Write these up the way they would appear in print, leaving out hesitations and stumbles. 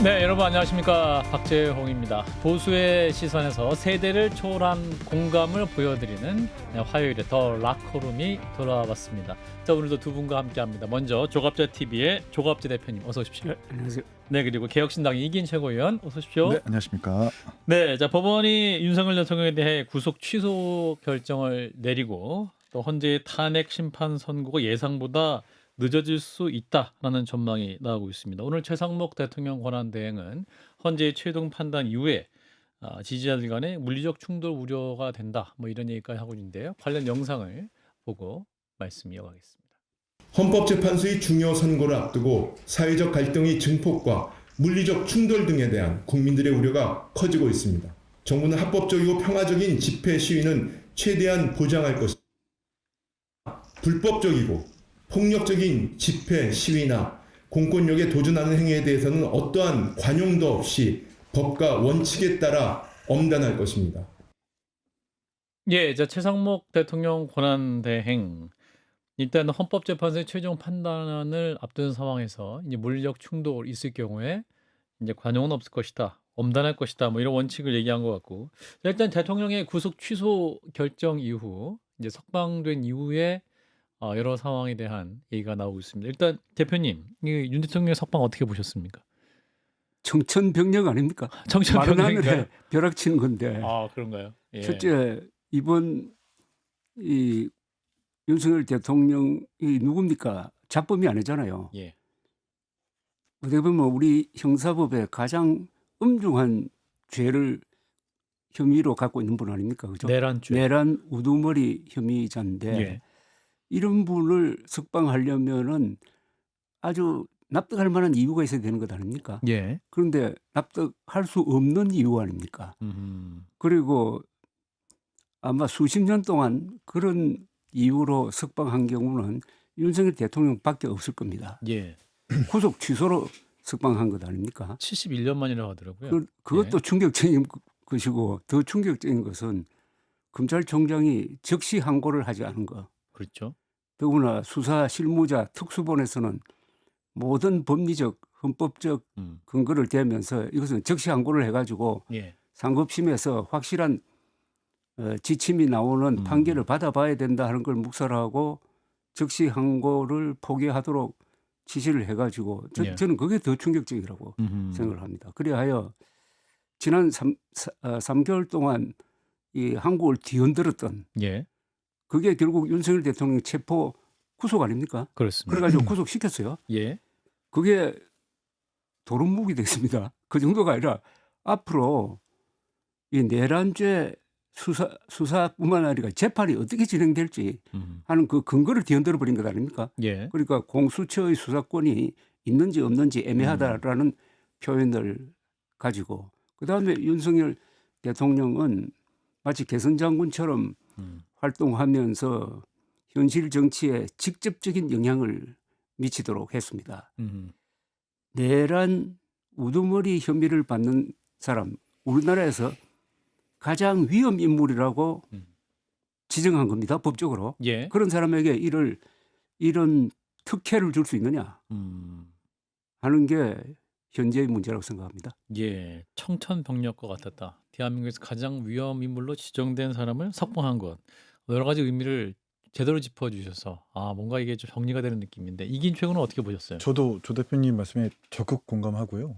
네, 여러분 안녕하십니까. 박재홍입니다. 보수의 시선에서 세대를 초월한 공감을 보여드리는 화요일에 더 라커룸이 돌아왔습니다. 자, 오늘도 두 분과 함께합니다. 먼저 조갑제TV의 조갑재 대표님 어서 오십시오. 네, 안녕하세요. 네, 그리고 개혁신당 이긴 최고위원 어서 오십시오. 네, 안녕하십니까. 네, 자, 법원이 윤석열 대통령에 대해 구속 취소 결정을 내리고 또 헌재의 탄핵 심판 선고가 예상보다 늦어질 수 있다라는 전망이 나오고 있습니다. 오늘 최상목 대통령 권한대행은 헌재의 최종 판단 이후에 지지자들 간의 물리적 충돌 우려가 된다. 뭐 이런 얘기까지 하고 있는데요. 관련 영상을 보고 말씀 이어가겠습니다. 헌법재판소의 중요 선고를 앞두고 사회적 갈등의 증폭과 물리적 충돌 등에 대한 국민들의 우려가 커지고 있습니다. 정부는 합법적이고 평화적인 집회 시위는 최대한 보장할 것입니다. 불법적이고 폭력적인 집회 시위나 공권력에 도전하는 행위에 대해서는 어떠한 관용도 없이 법과 원칙에 따라 엄단할 것입니다. 예, 자, 최상목 대통령 권한대행 일단 헌법재판소의 최종 판단을 앞둔 상황에서 이제 물리적 충돌 있을 경우에 이제 관용은 없을 것이다, 엄단할 것이다, 뭐 이런 원칙을 얘기한 것 같고, 일단 대통령의 구속 취소 결정 이후 이제 석방된 이후에 여러 상황에 대한 얘기가 나오고 있습니다. 일단 대표님, 윤 대통령의 석방 어떻게 보셨습니까? 청천벽력 아닙니까? 마른 정치평론가요? 하늘에 벼락치는 건데. 아, 그런가요? 예. 첫째, 이번 이 윤석열 대통령이 누굽니까? 자범이 아니잖아요. 예. 어떻게 보면 우리 형사법에 가장 엄중한 죄를 혐의로 갖고 있는 분 아닙니까? 그죠? 내란죄. 내란 우두머리 혐의자인데 예. 이런 분을 석방하려면은 아주 납득할 만한 이유가 있어야 되는 것 아닙니까? 예. 그런데 납득할 수 없는 이유 아닙니까? 그리고 아마 수십 년 동안 그런 이유로 석방한 경우는 윤석열 대통령밖에 없을 겁니다. 예. 구속 취소로 석방한 것 아닙니까? 71년 만이라고 하더라고요. 그것도 예. 충격적인 것이고 더 충격적인 것은 검찰총장이 즉시 항고를 하지 않은 것. 그렇죠. 더구나 수사 실무자 특수본에서는 모든 법리적 헌법적 근거를 대면서 이것은 즉시 항고를 해가지고 예. 상급심에서 확실한 지침이 나오는 판결을 받아봐야 된다 하는 걸 묵살하고 즉시 항고를 포기하도록 지시를 해가지고 예. 저는 그게 더 충격적이라고 생각을 합니다. 그리하여 지난 3개월 동안 이 한국을 뒤흔들었던 예. 그게 결국 윤석열 대통령 체포 구속 아닙니까? 그렇습니다. 그래가지고 구속시켰어요. 예. 그게 도루묵이 됐습니다. 그 정도가 아니라 앞으로 이 내란죄 수사뿐만 아니라 재판이 어떻게 진행될지 하는 그 근거를 뒤흔들어 버린 것 아닙니까? 예. 그러니까 공수처의 수사권이 있는지 없는지 애매하다라는 표현을 가지고 그다음에 윤석열 대통령은 마치 개선장군처럼 활동하면서 현실 정치에 직접적인 영향을 미치도록 했습니다. 내란 우두머리 혐의를 받는 사람, 우리나라에서 가장 위험 인물이라고 지정한 겁니다. 법적으로. 예. 그런 사람에게 이런 특혜를 줄 수 있느냐 하는 게 현재의 문제라고 생각합니다. 예. 청천벽력과 같았다. 대한민국에서 가장 위험 인물로 지정된 사람을 석방한 것. 여러 가지 의미를 제대로 짚어주셔서 뭔가 이게 좀 정리가 되는 느낌인데 이긴 최고는 어떻게 보셨어요? 저도 조 대표님 말씀에 적극 공감하고요.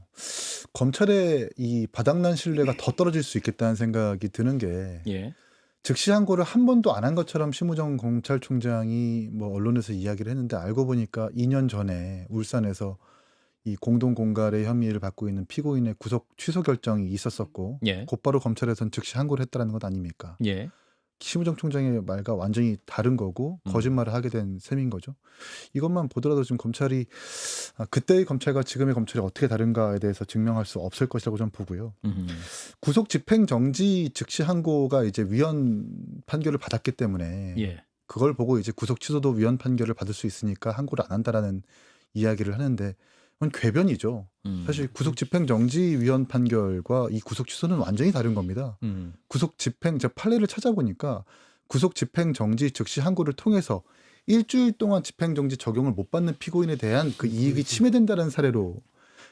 검찰의 이 바닥난 신뢰가 더 떨어질 수 있겠다는 생각이 드는 게 예. 즉시 항고를 한 번도 안 한 것처럼 심우정 검찰총장이 뭐 언론에서 이야기를 했는데 알고 보니까 2년 전에 울산에서 이 공동 공갈의 혐의를 받고 있는 피고인의 구속 취소 결정이 있었었고 예. 곧바로 검찰에서는 즉시 항고를 했다는 것 아닙니까? 예. 심우정 총장의 말과 완전히 다른 거고 거짓말을 하게 된 셈인 거죠. 이것만 보더라도 지금 검찰이 그때의 검찰과 지금의 검찰이 어떻게 다른가에 대해서 증명할 수 없을 것이라고 저는 보고요. 구속 집행 정지 즉시 항고가 이제 위헌 판결을 받았기 때문에 예. 그걸 보고 이제 구속 취소도 위헌 판결을 받을 수 있으니까 항고를 안 한다라는 이야기를 하는데 그건 궤변이죠. 사실 구속 집행 정지 위헌 판결과 이 구속 취소는 완전히 다른 겁니다. 구속 집행 제가 판례를 찾아보니까 구속 집행 정지 즉시 항고를 통해서 일주일 동안 집행 정지 적용을 못 받는 피고인에 대한 그 이익이 침해된다는 사례로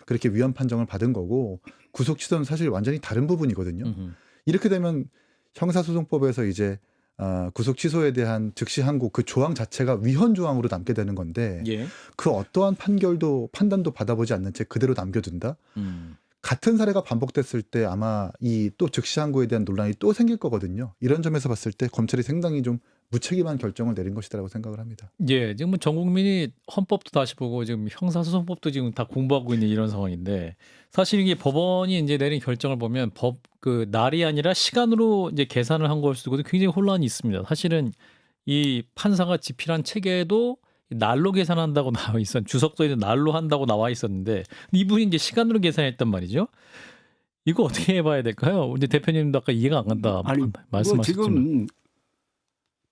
그렇게 위헌 판정을 받은 거고 구속 취소는 사실 완전히 다른 부분이거든요. 음흠. 이렇게 되면 형사소송법에서 이제 구속 취소에 대한 즉시 항고 그 조항 자체가 위헌 조항으로 남게 되는 건데 예. 그 어떠한 판단도 받아보지 않는 채 그대로 남겨둔다. 같은 사례가 반복됐을 때 아마 이 또 즉시 항고에 대한 논란이 또 생길 거거든요. 이런 점에서 봤을 때 검찰이 상당히 좀 무책임한 결정을 내린 것이다라고 생각을 합니다. 예, 지금 전 국민이 헌법도 다시 보고 지금 형사소송법도 지금 다 공부하고 있는 이런 상황인데 사실 이게 법원이 이제 내린 결정을 보면 그 날이 아니라 시간으로 이제 계산을 한 걸 수도 굉장히 혼란이 있습니다. 사실은 이 판사가 집필한 책에도 날로 계산한다고 나와 주석도에 날로 한다고 나와 있었는데 이분이 이제 시간으로 계산했단 말이죠. 이거 어떻게 해봐야 될까요? 근데 대표님도 아까 이해가 안 간다 말씀하셨지만 지금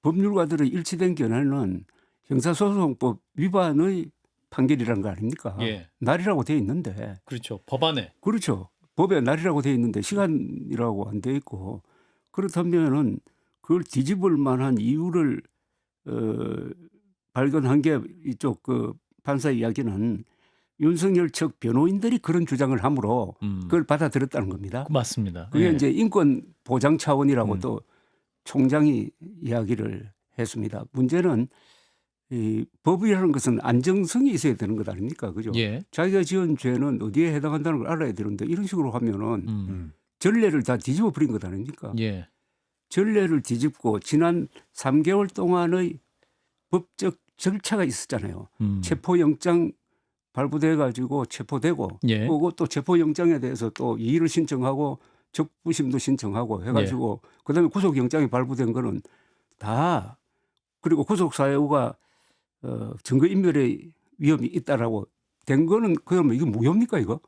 법률가들의 일치된 견해는 형사소송법 위반의 판결이라는 거 아닙니까? 예. 날이라고 돼 있는데. 그렇죠. 법안에. 그렇죠. 법에 날이라고 돼 있는데 시간이라고 안 돼 있고 그렇다면은 그걸 뒤집을 만한 이유를 발견한 게 이쪽 그 판사 이야기는 윤석열 측 변호인들이 그런 주장을 함으로 그걸 받아들였다는 겁니다. 맞습니다. 그게 예. 이제 인권 보장 차원이라고 또 총장이 이야기를 했습니다. 문제는 이 법이라는 것은 안정성이 있어야 되는 것 아닙니까? 그죠? 예. 자기가 지은 죄는 어디에 해당한다는 걸 알아야 되는데 이런 식으로 하면은 전례를 다 뒤집어 버린 것 아닙니까? 예. 전례를 뒤집고 지난 3개월 동안의 법적 절차가 있었잖아요. 체포영장 발부돼 가지고 체포되고 예. 그리고 또 체포영장에 대해서 또 이의를 신청하고 적부심도 신청하고 해가지고 그다음에 구속영장이 발부된 거는 다 그리고 구속사유가 증거인멸의 위험이 있다라고 된 거는 그러면 이게 무효입니까 이거?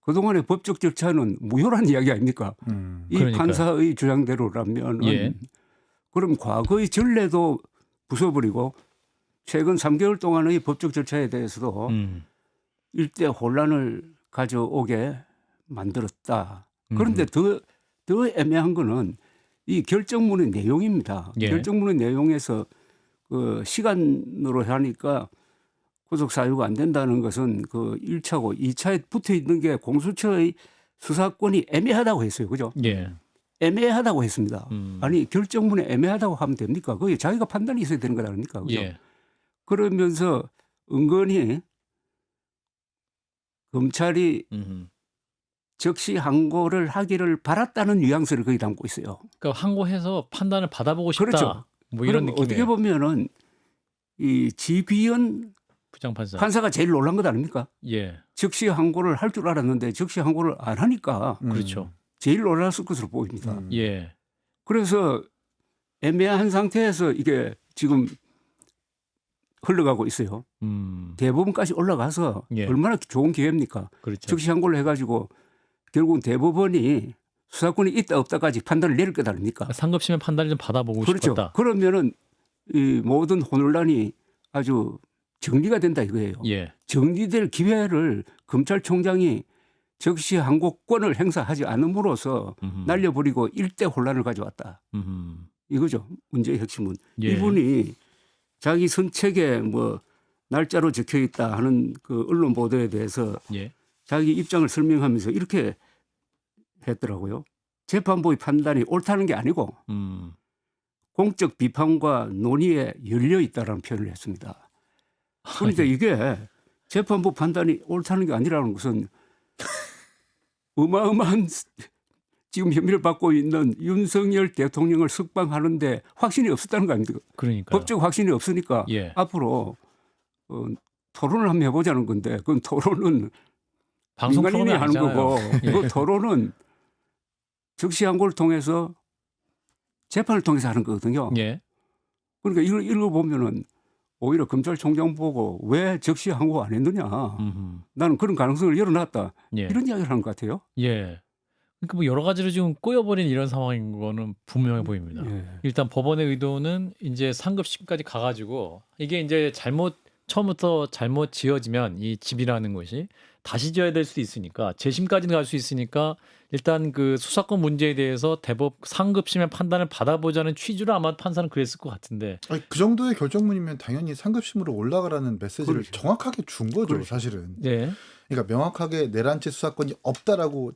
그동안의 법적 절차는 무효란 이야기 아닙니까? 이 그러니까요. 판사의 주장대로라면 예. 그럼 과거의 전례도 부숴버리고 최근 3개월 동안의 법적 절차에 대해서도 일대 혼란을 가져오게 만들었다. 그런데 더 애매한 거는 이 결정문의 내용입니다. 예. 결정문의 내용에서 그 시간으로 하니까 구속 사유가 안 된다는 것은 그 1차고 2차에 붙어 있는 게 공수처의 수사권이 애매하다고 했어요. 그죠? 예. 애매하다고 했습니다. 아니 결정문에 애매하다고 하면 됩니까? 그게 자기가 판단이 있어야 되는 거 아닙니까? 그죠? 예. 그러면서 은근히 검찰이 즉시 항고를 하기를 바랐다는 뉘앙스를 거기 담고 있어요. 그러니까 항고해서 판단을 받아보고 싶다. 그렇죠. 뭐 이런 그럼 느낌이에요. 어떻게 보면은 이 지비현 부장판사. 판사가 제일 놀란 것 아닙니까? 예. 즉시 항고를 할 줄 알았는데 즉시 항고를 안 하니까 그렇죠. 제일 놀랐을 것으로 보입니다. 예. 그래서 애매한 상태에서 이게 지금 흘러가고 있어요. 대법원까지 올라가서 예. 얼마나 좋은 기회입니까? 그렇죠. 즉시 항고를 해가지고 결국은 대법원이 수사권이 있다 없다까지 판단을 내릴 것 아닙니까? 상급심의 판단을 좀 받아보고 그렇죠. 싶었다. 그러면은 이 모든 혼란이 아주 정리가 된다 이거예요. 예. 정리될 기회를 검찰총장이 즉시 항고권을 행사하지 않음으로써 날려버리고 일대 혼란을 가져왔다. 이거죠. 문제의 핵심은. 예. 이분이 자기 선책에 뭐 날짜로 적혀 있다 하는 그 언론 보도에 대해서 예. 자기 입장을 설명하면서 이렇게 했더라고요. 재판부의 판단이 옳다는 게 아니고 공적 비판과 논의에 열려 있다라는 표현을 했습니다. 그런데 이게 재판부 판단이 옳다는 게 아니라는 것은 어마어마한 지금 혐의를 받고 있는 윤석열 대통령을 석방하는데 확신이 없었다는 거 아닙니까? 그러니까. 법적 확신이 없으니까 예. 앞으로 토론을 한번 해보자는 건데 그건 토론은 방송 민간인이 토론이 하는 아니잖아요. 거고 예. 그 토론은 즉시 항고를 통해서 재판을 통해서 하는 거거든요. 예. 그러니까 이걸 읽어보면은 오히려 검찰총장 보고 왜 즉시 항고 안 했느냐. 나는 그런 가능성을 열어놨다. 예. 이런 이야기를 하는 것 같아요. 예. 그러니까 뭐 여러 가지로 지금 꼬여버린 이런 상황인 거는 분명해 보입니다. 예. 일단 법원의 의도는 이제 상급심까지 가가지고 이게 이제 처음부터 잘못 지어지면 이 집이라는 것이 다시 져야 될 수도 있으니까 재심까지는 갈 수 있으니까 일단 그 수사권 문제에 대해서 대법 상급심의 판단을 받아보자는 취지로 아마 판사는 그랬을 것 같은데. 아니, 그 정도의 결정문이면 당연히 상급심으로 올라가라는 메시지를 그렇죠. 정확하게 준 거죠, 그렇죠. 사실은. 네. 그러니까 명확하게 내란죄 수사권이 없다라고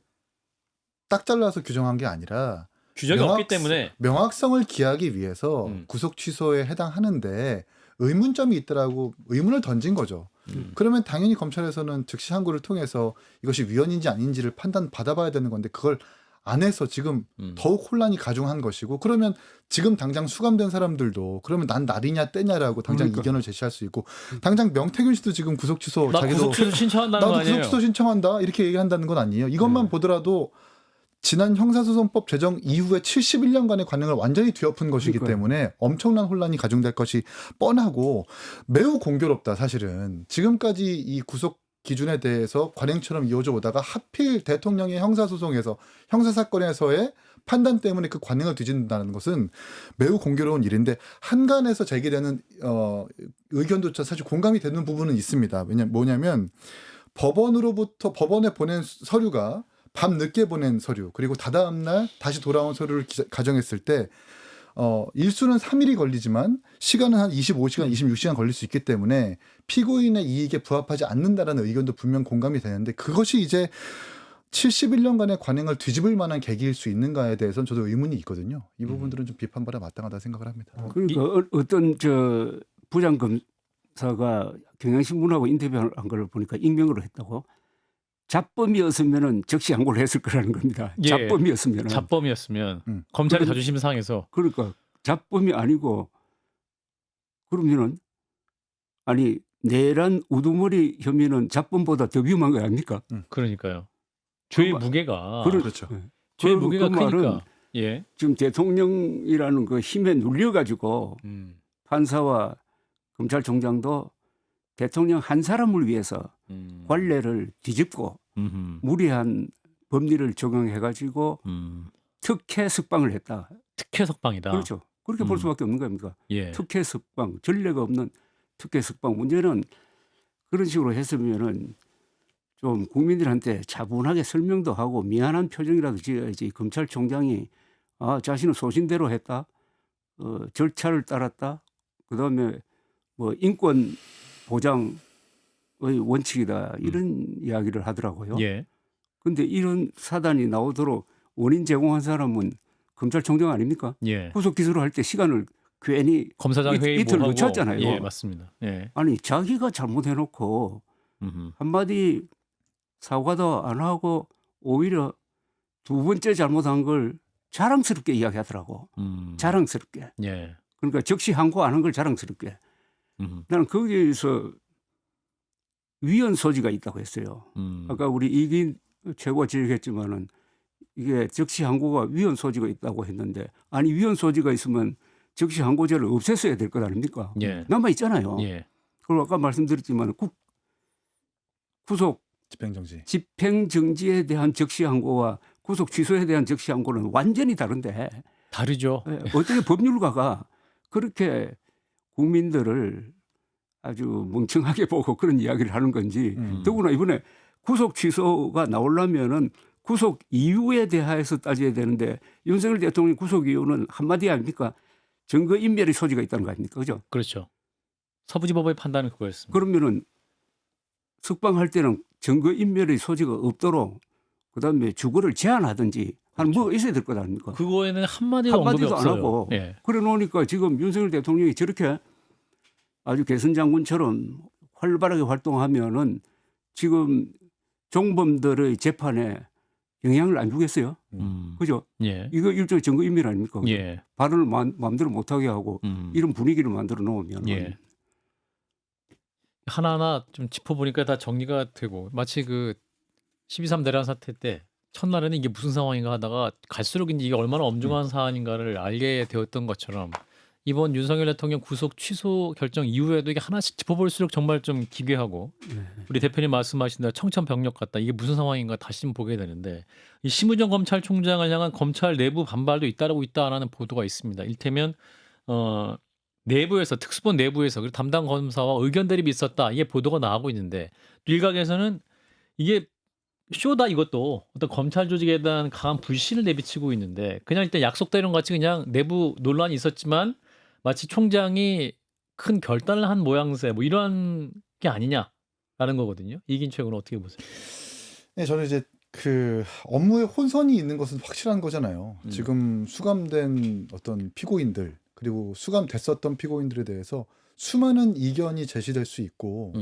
딱 잘라서 규정한 게 아니라 규정이 없기 때문에 명확성을 기하기 위해서 구속 취소에 해당하는데 의문점이 있더라고 의문을 던진 거죠. 그러면 당연히 검찰에서는 즉시 항고를 통해서 이것이 위헌인지 아닌지를 판단 받아봐야 되는 건데 그걸 안 해서 지금 더욱 혼란이 가중한 것이고 그러면 지금 당장 수감된 사람들도 그러면 난 날이냐 때냐라고 당장 그러니까. 이견을 제시할 수 있고 당장 명태균 씨도 지금 구속 취소 나 자기도 구속 취소 신청한다는 거 나도 아니에요? 구속 취소 신청한다 이렇게 얘기한다는 건 아니에요. 이것만 보더라도 지난 형사소송법 제정 이후에 71년간의 관행을 완전히 뒤엎은 것이기 그러니까요. 때문에 엄청난 혼란이 가중될 것이 뻔하고 매우 공교롭다 사실은. 지금까지 이 구속 기준에 대해서 관행처럼 이어져 오다가 하필 대통령의 형사소송에서 형사사건에서의 판단 때문에 그 관행을 뒤진다는 것은 매우 공교로운 일인데 한간에서 제기되는 의견조차 사실 공감이 되는 부분은 있습니다. 뭐냐면 법원에 보낸 서류가 밤 늦게 보낸 서류 그리고 다다음 날 다시 돌아온 서류를 가정했을 때 일수는 3일이 걸리지만 시간은 한 25시간, 26시간 걸릴 수 있기 때문에 피고인의 이익에 부합하지 않는다라는 의견도 분명 공감이 되는데 그것이 이제 71년간의 관행을 뒤집을 만한 계기일 수 있는가에 대해서는 저도 의문이 있거든요. 이 부분들은 좀 비판받아 마땅하다 생각을 합니다. 그러니까 어떤 저 부장 검사가 경향신문하고 인터뷰한 걸 보니까 익명으로 했다고. 잡범이었으면은 적시 항고를 했을 거라는 겁니다. 예. 잡범이었으면은. 잡범이었으면 검찰의 그럼- 자존심 상해서 그러니까 잡범이 아니고 그러면은 아니 내란 우두머리 혐의는 잡범보다 더 위험한 거 아닙니까? 그러니까요. 죄의 그 말- 무게가 그렇죠. 예. 죄의 그 무게가 말은 크니까. 예. 지금 대통령이라는 그 힘에 눌려가지고 판사와 검찰총장도 대통령 한 사람을 위해서 관례를 뒤집고 무리한 법리를 적용해가지고 특혜 석방을 했다. 특혜 석방이다. 그렇죠. 그렇게 볼 수밖에 없는 겁니까? 예. 특혜 석방, 전례가 없는 특혜 석방 문제는 그런 식으로 했으면은 좀 국민들한테 차분하게 설명도 하고 미안한 표정이라도 지어야지. 검찰총장이 자신은 소신대로 했다, 절차를 따랐다, 그다음에 뭐 인권 보장의 원칙이다 이런 이야기를 하더라고요. 예. 근데 이런 사단이 나오도록 원인 제공한 사람은 검찰총장 아닙니까? 예. 구속 기소를 할 때 시간을 괜히 검사장 회의 이틀 뭐 하고. 놓쳤잖아요. 예, 맞습니다. 예. 아니 자기가 잘못해놓고 한마디 사과도 안 하고 오히려 두 번째 잘못한 걸 자랑스럽게 이야기하더라고. 자랑스럽게. 예. 그러니까 적시 항고 안 한 걸 자랑스럽게. 나는 거기에서 위헌 소지가 있다고 했어요. 아까 우리 이긴 최고가 지적했지만은 이게 적시 항고가 위헌 소지가 있다고 했는데 아니 위헌 소지가 있으면 적시 항고죄를 없앴어야 될 것 아닙니까? 예. 남아 있잖아요. 예. 그리고 아까 말씀드렸지만 구속 집행정지. 집행정지에 대한 적시 항고와 구속 취소에 대한 적시 항고는 완전히 다른데 다르죠. 어떻게 법률가가 그렇게 국민들을 아주 멍청하게 보고 그런 이야기를 하는 건지 더구나 이번에 구속 취소가 나오려면은 구속 이유에 대하여서 따져야 되는데 윤석열 대통령 구속 이유는 한마디 아닙니까? 증거 인멸의 소지가 있다는 거 아닙니까? 그죠? 그렇죠. 서부지법의 판단은 그거였습니다. 그러면은 석방할 때는 증거 인멸의 소지가 없도록 그다음에 주거를 제한하든지 한 뭐 있어야 될 것 아닙니까? 그거에는 한마디도 언급이 한마디도 안 없어요. 하고 예. 그래 놓으니까 지금 윤석열 대통령이 저렇게 아주 개선 장군처럼 활발하게 활동하면은 지금 종범들의 재판에 영향을 안 주겠어요? 그죠? 예. 이거 일종의 증거인멸 아닙니까? 그죠? 예. 발언을 마음대로 못하게 하고 이런 분위기를 만들어 놓으면 예. 하나하나 좀 짚어보니까 다 정리가 되고 마치 그 12.3 내란 사태 때 첫날에는 이게 무슨 상황인가 하다가 갈수록 이제 이게 얼마나 엄중한 사안인가를 알게 되었던 것처럼 이번 윤석열 대통령 구속 취소 결정 이후에도 이게 하나씩 짚어볼수록 정말 좀 기괴하고 우리 대표님 말씀하신 대로 청천벽력 같다. 이게 무슨 상황인가 다시 좀 보게 되는데 이 심우정 검찰총장을 향한 검찰 내부 반발도 잇따르고 있다라는 보도가 있습니다. 일테면 내부에서 특수본 내부에서 그리고 담당 검사와 의견 대립이 있었다. 이게 보도가 나오고 있는데 일각에서는 이게 쇼다 이것도 어떤 검찰 조직에 대한 강한 불신을 내비치고 있는데 그냥 일단 약속대로 같이 그냥 내부 논란이 있었지만 마치 총장이 큰 결단을 한 모양새 뭐 이런 게 아니냐라는 거거든요. 이긴 최고는 어떻게 보세요? 네, 저는 이제 그 업무에 혼선이 있는 것은 확실한 거잖아요. 지금 수감된 어떤 피고인들 그리고 수감됐었던 피고인들에 대해서 수많은 이견이 제시될 수 있고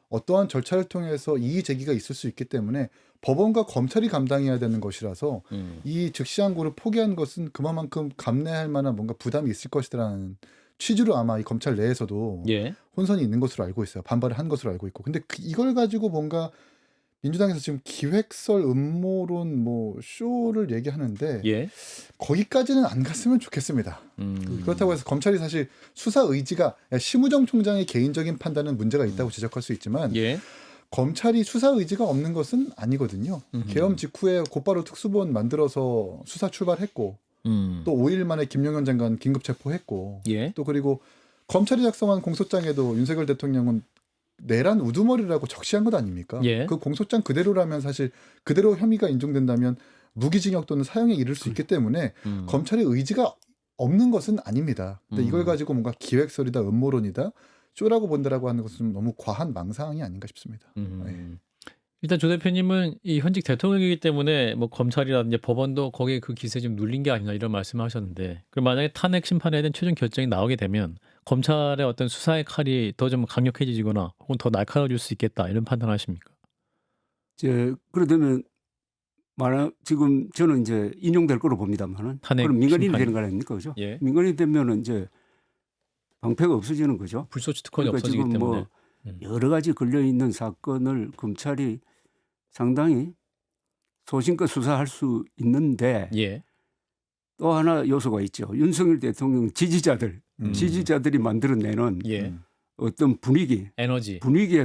어떠한 절차를 통해서 이의 제기가 있을 수 있기 때문에 법원과 검찰이 감당해야 되는 것이라서 이 즉시항고를 포기한 것은 그만큼 감내할 만한 뭔가 부담이 있을 것이라는 취지로 아마 이 검찰 내에서도 예. 혼선이 있는 것으로 알고 있어요. 반발을 한 것으로 알고 있고. 근데 이걸 가지고 뭔가 민주당에서 지금 기획설 음모론 뭐 쇼를 얘기하는데 예. 거기까지는 안 갔으면 좋겠습니다. 그렇다고 해서 검찰이 사실 수사 의지가 심우정 총장의 개인적인 판단은 문제가 있다고 지적할 수 있지만 예. 검찰이 수사 의지가 없는 것은 아니거든요. 계엄 직후에 곧바로 특수본 만들어서 수사 출발했고 또 5일 만에 김용현 장관 긴급 체포했고 예. 또 그리고 검찰이 작성한 공소장에도 윤석열 대통령은 내란 우두머리라고 적시한 것 아닙니까? 예. 그 공소장 그대로라면 사실 그대로 혐의가 인정된다면 무기징역 또는 사형에 이를 수 있기 때문에 검찰의 의지가 없는 것은 아닙니다. 근데 이걸 가지고 뭔가 기획설이다 음모론이다 쇼라고 본다라고 하는 것은 좀 너무 과한 망상이 아닌가 싶습니다. 네. 일단 조 대표님은 이 현직 대통령이기 때문에 뭐 검찰이라든지 법원도 거기에 그 기세에 좀 눌린 게 아니냐 이런 말씀을 하셨는데 그럼 만약에 탄핵 심판에 대한 최종 결정이 나오게 되면 검찰의 어떤 수사의 칼이 더 좀 강력해지거나 혹은 더 날카로워질 수 있겠다 이런 판단하십니까? 그러다면 지금 저는 이제 인용될 거로 봅니다만은 탄핵 그럼 민간인이 심판이. 되는 거 아닙니까, 그죠? 예. 민간인이 되면은 이제 방패가 없어지는 거죠. 불소추 특권이 그러니까 없어지기 지금 때문에. 뭐 여러 가지 걸려 있는 사건을 검찰이 상당히 소신껏 수사할 수 있는데 예. 또 하나 요소가 있죠. 윤석열 대통령 지지자들이 만들어내는 예. 어떤 분위기에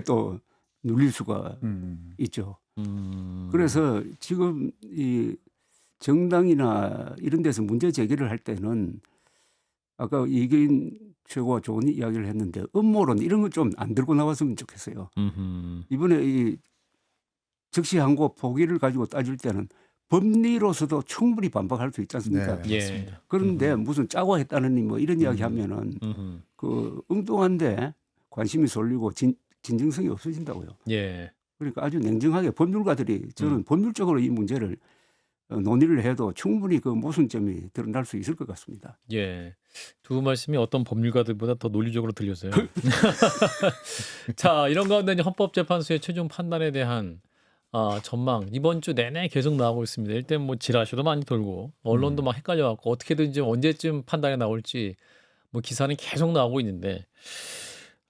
또 눌릴 수가 있죠. 그래서 지금 이 정당이나 이런 데서 문제 제기를 할 때는 아까 이긴 최고가 좋은 이야기를 했는데 음모론 이런 거 좀 안 들고 나왔으면 좋겠어요. 이번에 이 즉시항고 포기를 가지고 따질 때는 법리로서도 충분히 반박할 수 있지 않습니까? 네, 예. 맞습니다. 그런데 무슨 짜고 했다느니 뭐 이런 이야기 하면은 그 엉뚱한데 관심이 쏠리고 진정성이 없어진다고요. 예. 그러니까 아주 냉정하게 법률가들이 저는 법률적으로 이 문제를 논의를 해도 충분히 그 모순점이 드러날 수 있을 것 같습니다. 예. 두 말씀이 어떤 법률가들보다 더 논리적으로 들려서요. 자, 이런 가운데 이제 헌법재판소의 최종 판단에 대한 전망 이번 주 내내 계속 나오고 있습니다. 일단 뭐 지라시도 많이 돌고 언론도 막 헷갈려갖고 어떻게든지 언제쯤 판단이 나올지 뭐 기사는 계속 나오고 있는데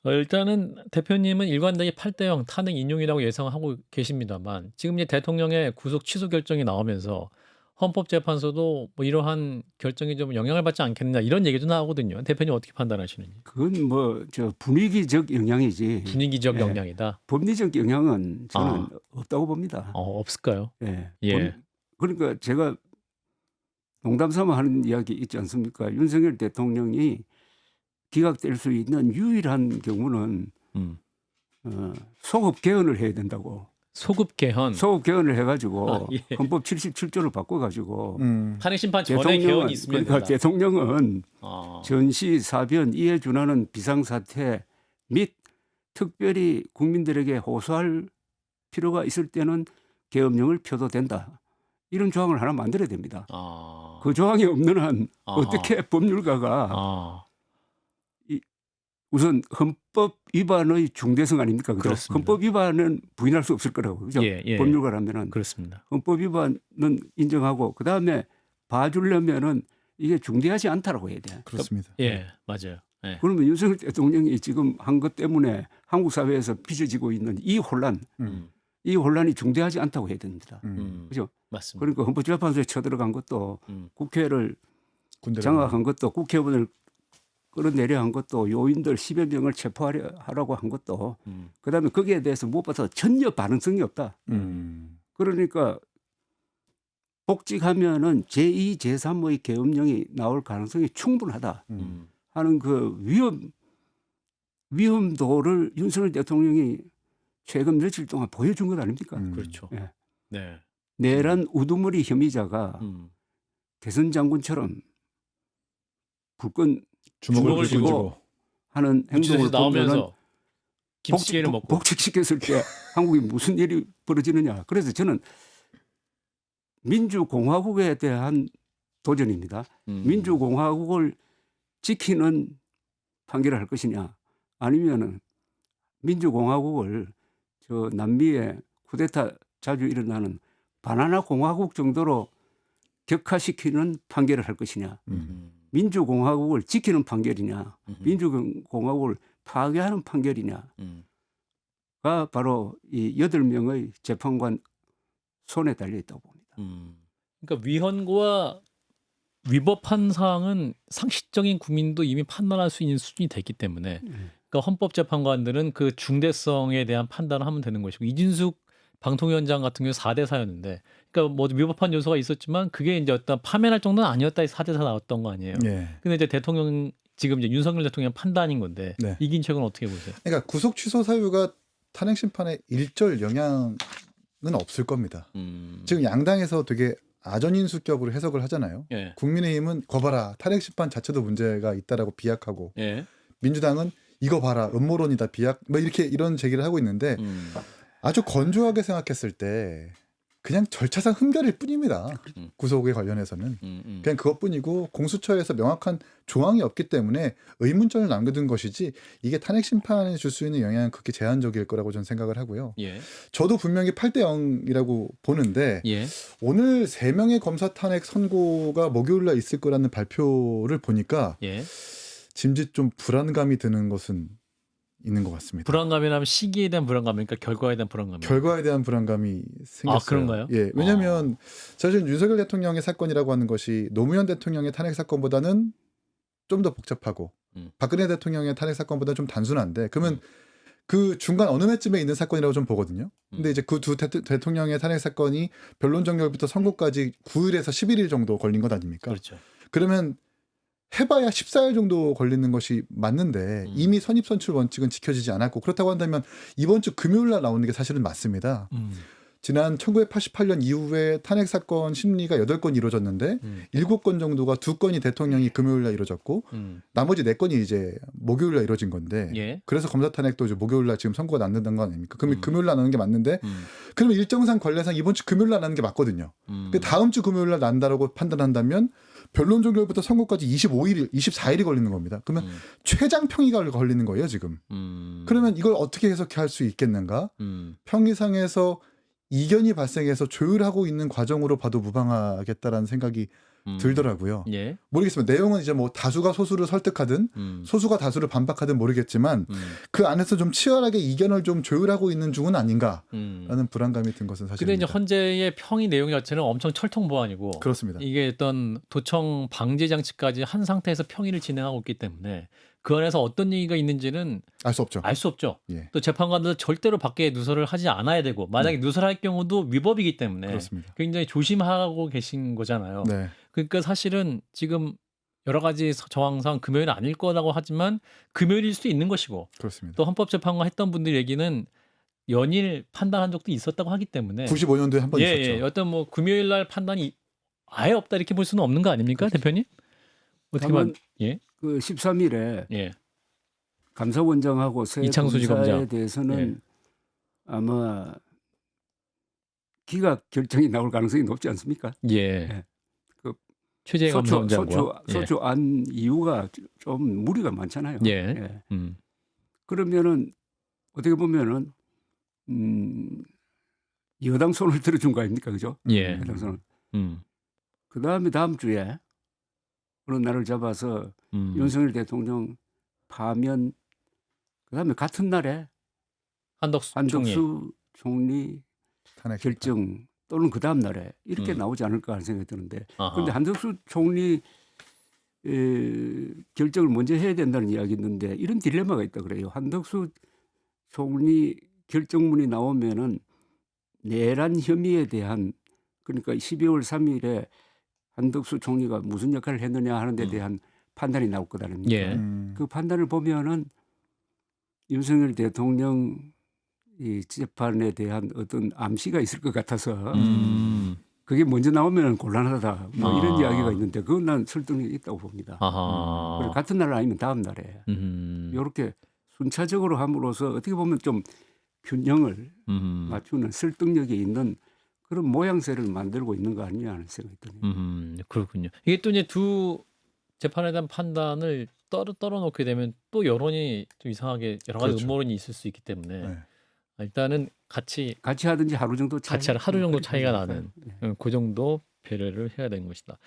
일단은 대표님은 일관되게 8대0 탄핵 인용이라고 예상하고 계십니다만 지금 이제 대통령의 구속 취소 결정이 나오면서 헌법재판소도 뭐 이러한 결정이 좀 영향을 받지 않겠느냐 이런 얘기도 나오거든요. 대표님 어떻게 판단하시는지? 그건 뭐 저 분위기적 영향이지. 분위기적 예. 영향이다. 법리적 영향은 저는 없다고 봅니다. 없을까요? 예. 예. 그러니까 제가 농담삼아 하는 이야기 있지 않습니까? 윤석열 대통령이 기각될 수 있는 유일한 경우는 소급 개헌을 해야 된다고. 소급 개헌. 소급 개헌을 해가지고 예. 헌법 77조를 바꿔가지고 탄핵 심판 전에 개헌이 있으면 그러니까 된다. 대통령은 아. 전시 사변 이에 준하는 비상사태 및 특별히 국민들에게 호소할 필요가 있을 때는 계엄령을 펴도 된다. 이런 조항을 하나 만들어야 됩니다. 그 조항이 없는 한 어떻게 법률가가 우선 헌법 위반의 중대성 아닙니까? 그죠? 그렇습니다. 헌법 위반은 부인할 수 없을 거라고. 그죠? 예. 법률가라면은 그렇습니다. 헌법 위반은 인정하고 그다음에 봐주려면은 이게 중대하지 않다라고 해야 돼. 그렇습니다. 예, 맞아요. 예. 그러면 윤석열 대통령이 지금 한 것 때문에 한국 사회에서 빚어지고 있는 이 혼란이 중대하지 않다고 해야 됩니다. 그죠? 맞습니다. 그러니까 헌법재판소에 쳐들어간 것도 국회를 군대를 장악한 것도 국회의원을 끌어내려 한 것도 요인들 10여 명을 체포하라고 한 것도 그다음에 거기에 대해서 무엇보다 전혀 반응성이 없다. 그러니까 복직하면은 제2, 제3의 계엄령이 나올 가능성이 충분하다 하는 그 위험도를 윤석열 대통령이 최근 며칠 동안 보여준 것 아닙니까? 그렇죠. 예. 네. 내란 우두머리 혐의자가 대선 장군처럼 불끈 주먹을 쥐고 쥐고 하는 행동을 행동을 보면은 나오면서 김치찌개를 먹고 복직시켰을 때 한국이 무슨 일이 벌어지느냐. 그래서 저는 민주공화국에 대한 도전입니다. 민주공화국을 지키는 판결을 할 것이냐, 아니면은 민주공화국을 저 남미에 쿠데타 자주 일어나는 바나나 공화국 정도로 격화시키는 판결을 할 것이냐, 민주공화국을 지키는 판결이냐, 민주공화국을 파괴하는 판결이냐가 바로 이 8명의 재판관 손에 달려 있다고 봅니다. 그러니까 위헌과 위법한 사항은 상식적인 국민도 이미 판단할 수 있는 수준이 됐기 때문에 그러니까 헌법재판관들은 그 중대성에 대한 판단을 하면 되는 것이고 이진숙 방통위원장 같은 경우 4대 4였는데 그러니까 뭐 위법한 요소가 있었지만 그게 이제 어떤 파면할 정도는 아니었다 해서 4대 4 나왔던 거 아니에요. 예. 근데 이제 대통령 지금 이제 윤석열 대통령 판단인 건데 네. 이긴 책은 어떻게 보세요? 그러니까 구속 취소 사유가 탄핵 심판에 일절 영향은 없을 겁니다. 지금 양당에서 되게 아전인수격으로 해석을 하잖아요. 예. 국민의힘은 거봐라 탄핵 심판 자체도 문제가 있다라고 비약하고 예. 민주당은 이거 봐라 음모론이다 비약 뭐 이렇게 이런 제기를 하고 있는데 아주 건조하게 생각했을 때 그냥 절차상 흠결일 뿐입니다. 구속에 관련해서는 그냥 그것뿐이고 공수처에서 명확한 조항이 없기 때문에 의문점을 남겨둔 것이지 이게 탄핵 심판에 줄 수 있는 영향은 그렇게 제한적일 거라고 저는 생각을 하고요. 예. 저도 분명히 8대 0이라고 보는데 예. 오늘 3명의 검사 탄핵 선고가 목요일 날 있을 거라는 발표를 보니까 예. 짐짓 좀 불안감이 드는 것은 있는 것 같습니다. 불안감이라면 시기에 대한 불안감이니까 결과에 대한 불안감이. 결과에 대한 불안감이 생겼어요. 아, 그런가요? 예, 왜냐하면 사실 윤석열 대통령의 사건이라고 하는 것이 노무현 대통령의 탄핵 사건보다는 좀 더 복잡하고 박근혜 대통령의 탄핵 사건보다 좀 단순한데 그러면 그 중간 어느 매쯤에 있는 사건이라고 좀 보거든요. 근데 이제 그 두 대통령의 탄핵 사건이 변론 종결부터 선고까지 9일에서 11일 정도 걸린 것 아닙니까? 그렇죠. 그러면 해봐야 14일 정도 걸리는 것이 맞는데 이미 선입선출 원칙은 지켜지지 않았고 그렇다고 한다면 이번 주 금요일 날 나오는 게 사실은 맞습니다. 지난 1988년 이후에 탄핵 사건 심리가 8건 이루어졌는데 7건 정도가 2건이 대통령이 금요일 날 이루어졌고 나머지 4건이 이제 목요일 날 이루어진 건데 예. 그래서 검사 탄핵도 이제 목요일 날 지금 선고가 났는 거 아닙니까? 그러면 금요일 날 나는 게 맞는데 그러면 일정상 관례상 이번 주 금요일 날 나는 게 맞거든요. 근데 다음 주 금요일 날 난다라고 판단한다면 변론 종결부터 선고까지 24일이 걸리는 겁니다. 그러면 최장 평이가 걸리는 거예요, 지금. 그러면 이걸 어떻게 해석할 수 있겠는가? 평의상에서 이견이 발생해서 조율하고 있는 과정으로 봐도 무방하겠다라는 생각이 들더라고요. 예. 모르겠습니다. 내용은 이제 뭐 다수가 소수를 설득하든 소수가 다수를 반박하든 모르겠지만 그 안에서 좀 치열하게 이견을 좀 조율하고 있는 중은 아닌가라는 불안감이 든 것은 근데 사실입니다. 이제 헌재의 평의 내용 자체는 엄청 철통보안이고 그렇습니다. 이게 어떤 도청 방제 장치까지 한 상태에서 평의를 진행하고 있기 때문에 그 안에서 어떤 얘기가 있는지는 알 수 없죠. 알 수 없죠. 예. 또 재판관들 절대로 밖에 누설을 하지 않아야 되고 만약에 누설할 경우도 위법이기 때문에 그렇습니다. 굉장히 조심하고 계신 거잖아요. 네. 그러니까 사실은 지금 여러 가지 정황상 금요일은 아닐 거라고 하지만 금요일일 수도 있는 것이고 그렇습니다. 또 헌법재판관 했던 분들 얘기는 연일 판단한 적도 있었다고 하기 때문에 95년도에 한 번 예, 있었죠. 예, 어떤 뭐 금요일 날 판단이 아예 없다 이렇게 볼 수는 없는 거 아닙니까, 대표님? 어떻게 다만 예, 그 13일에 예, 감사원장하고 새 이창수 검사에 지검장. 대해서는 아마 기각 결정이 나올 가능성이 높지 않습니까? 예. 예. 그 최재 감사원장과 소추안 이유가 좀 무리가 많잖아요. 예. 예. 그러면은 어떻게 보면은 여당 손을 들어준 거 아닙니까, 그죠? 예. 여당 손을. 그 다음에 다음 주에 어느 날을 잡아서 윤석열 대통령 파면, 그 다음에 같은 날에 한덕수 총리 탄핵 결정 또는 그 다음 날에 이렇게 나오지 않을까 하는 생각이 드는데, 아하. 그런데 한덕수 총리 결정을 먼저 해야 된다는 이야기 있는데 이런 딜레마가 있다 그래요. 한덕수 총리 결정문이 나오면은 내란 혐의에 대한, 그러니까 12월 3일에 한덕수 총리가 무슨 역할을 했느냐 하는 데 대한 판단이 나올 것 아닙니까? 예. 그 판단을 보면은 윤석열 대통령 이 재판에 대한 어떤 암시가 있을 것 같아서 음. 그게 먼저 나오면 곤란하다 뭐 이런 아. 이야기가 있는데 그건 난 설득력이 있다고 봅니다. 그리고 아하. 같은 날 아니면 다음 날에 이렇게 순차적으로 함으로써 어떻게 보면 좀 균형을 맞추는 설득력이 있는 그런 모양새를 만들고 있는 거 아니냐 하는 생각이 드네요. 그렇군요. 이게 또 이제 두 재판에 대한 판단을 떨어놓게 되면 또 여론이 좀 이상하게 여러 가지 그렇죠. 음모론이 있을 수 있기 때문에 네. 일단은 같이 하든지 하루 정도 차이. 하루 정도 그렇게 차이가 하니까요. 나는 예. 그 정도 배려를 해야 되는 것이다.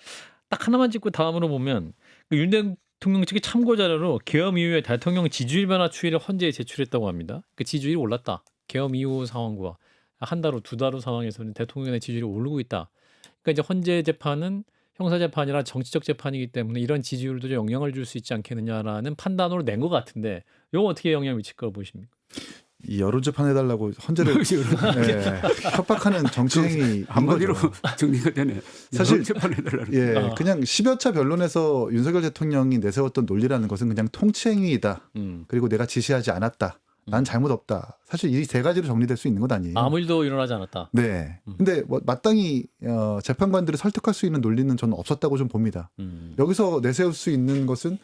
딱 하나만 짚고 다음으로 보면 그 윤 대통령 측이 참고 자료로 계엄 이후에 대통령 지지율 변화 추이를 헌재에 제출했다고 합니다. 그 지지율이 올랐다. 계엄 이후 상황과 한 달 후, 두 달 후 상황에서는 대통령의 지지율이 오르고 있다. 그러니까 이제 헌재 재판은 형사 재판이라 정치적 재판이기 때문에 이런 지지율도 좀 영향을 줄 수 있지 않겠느냐라는 판단으로 낸 것 같은데 이거 어떻게 영향을 미칠 거라고 보십니까? 이 여론 재판해달라고 헌재를 협박하는 정치 행위 한마디로 정리가 되네. 사실 재판해달라는. 예, 그냥 10여 차 변론에서 윤석열 대통령이 내세웠던 논리라는 것은 그냥 통치행위이다. 그리고 내가 지시하지 않았다. 난 잘못 없다. 사실 이 세 가지로 정리될 수 있는 것 아니에요. 아무 일도 일어나지 않았다. 네. 근데 뭐 마땅히 재판관들을 설득할 수 있는 논리는 저는 없었다고 좀 봅니다. 여기서 내세울 수 있는 것은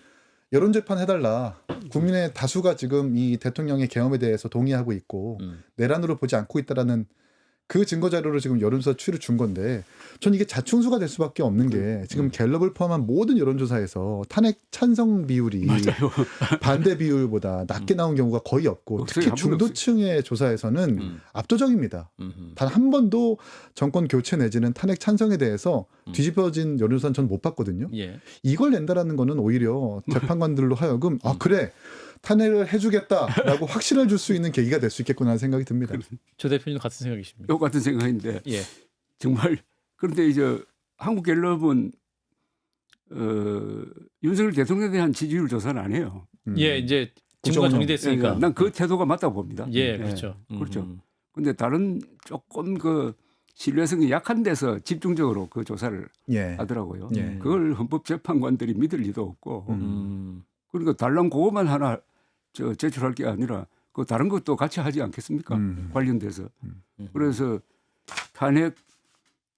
여론 재판 해달라. 국민의 다수가 지금 이 대통령의 계엄에 대해서 동의하고 있고 내란으로 보지 않고 있다라는 그 증거 자료로 지금 여론조사 추이를 준 건데 전 이게 자충수가 될 수밖에 없는 게 지금 갤럽을 포함한 모든 여론조사에서 탄핵 찬성 비율이 반대 비율보다 낮게 나온 경우가 거의 없고 특히 중도층의 조사에서는 압도적입니다. 단 한 번도 정권 교체 내지는 탄핵 찬성에 대해서 뒤집어진 여론조사는 전 못 봤거든요. 예. 이걸 낸다라는 거는 오히려 재판관들로 하여금 아 그래 탄핵을 해주겠다라고 확신을 줄 수 있는 계기가 될 수 있겠구나 하는 생각이 듭니다. 조 대표님 같은 생각이십니까? 똑같은 생각인데 예. 정말 그런데 이제 한국갤럽은 윤석열 대통령에 대한 지지율 조사는 안 해요. 예, 이제 증거가 정리됐으니까. 난 그 태도가 맞다고 봅니다. 예, 그렇죠. 그렇죠. 근데 다른 조금 그 신뢰성이 약한 데서 집중적으로 그 조사를 하더라고요. 예. 그걸 헌법재판관들이 믿을 리도 없고 그러니까 달랑 그것만 하나 제출할 게 아니라 그 다른 것도 같이 하지 않겠습니까? 관련돼서. 그래서 탄핵